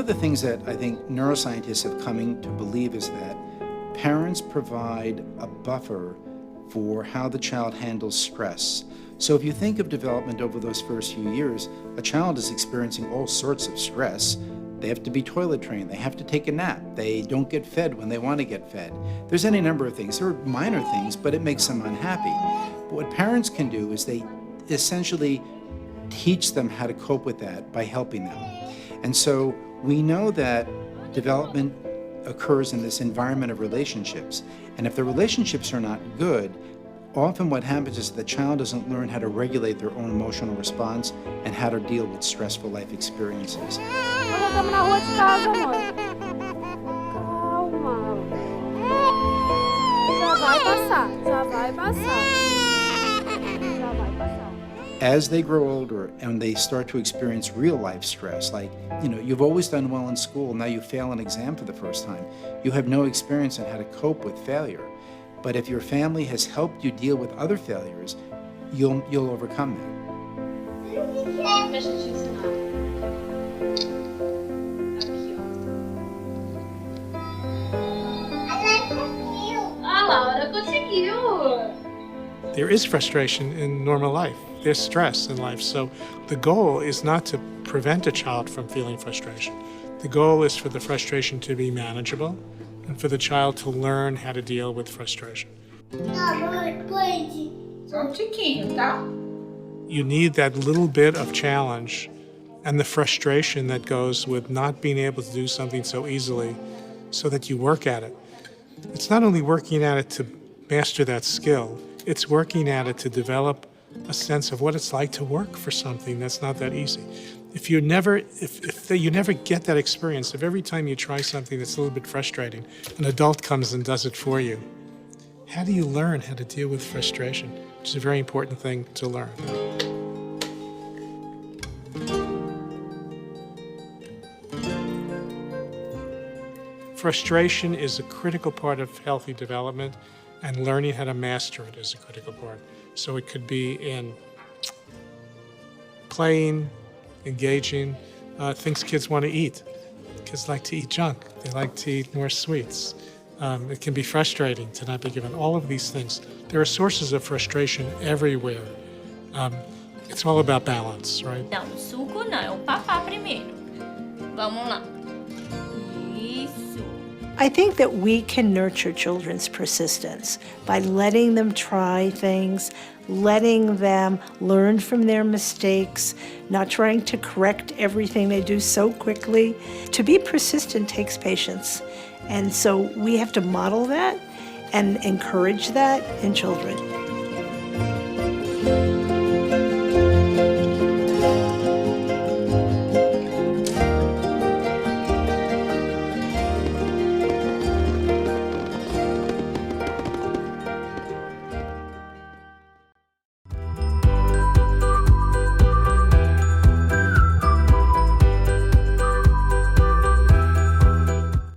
of the things that I think neuroscientists have come to believe is that parents provide a buffer for how the child handles stress. So if you think of development over those first few years, a child is experiencing all sorts of stress. They have to be toilet trained, they have to take a nap, they don't get fed when they want to get fed. There's any number of things. There are minor things, but it makes them unhappy. But what parents can do is they essentially teach them how to cope with that by helping them. And so we know that development occurs in this environment of relationships. And if the relationships are not good, often what happens is the child doesn't learn how to regulate their own emotional response and how to deal with stressful life experiences. Estamos na rua de casa, mãe. Calma. Já vai passar, já vai passar. Já vai passar. As they grow older and they start to experience real life stress, like, you've always done well in school, now you fail an exam for the first time. You have no experience on how to cope with failure. But if your family has helped you deal with other failures, you'll overcome that. Deixa eu te ensinar. Aqui, ó. A Laura conseguiu. There is frustration in normal life. There's stress in life. So the goal is not to prevent a child from feeling frustration. The goal is for the frustration to be manageable and for the child to learn how to deal with frustration. Só tiquinho, tá? You need that little bit of challenge and the frustration that goes with not being able to do something so easily so that you work at it. It's not only working at it to master that skill, it's working at it to develop a sense of what it's like to work for something that's not that easy. If you never get that experience, if every time you try something that's a little bit frustrating, an adult comes and does it for you, how do you learn how to deal with frustration? Which is a very important thing to learn. Frustration is a critical part of healthy development, and learning how to master it is a critical part. So it could be in playing, engaging, things kids want to eat. Kids like to eat junk. They like to eat more sweets. It can be frustrating to not be given all of these things. There are sources of frustration everywhere. It's all about balance, right? Não, o suco não, é o papá primeiro. Vamos lá. Isso. I think that we can nurture children's persistence by letting them try things, letting them learn from their mistakes, not trying to correct everything they do so quickly. To be persistent takes patience. And so we have to model that and encourage that in children.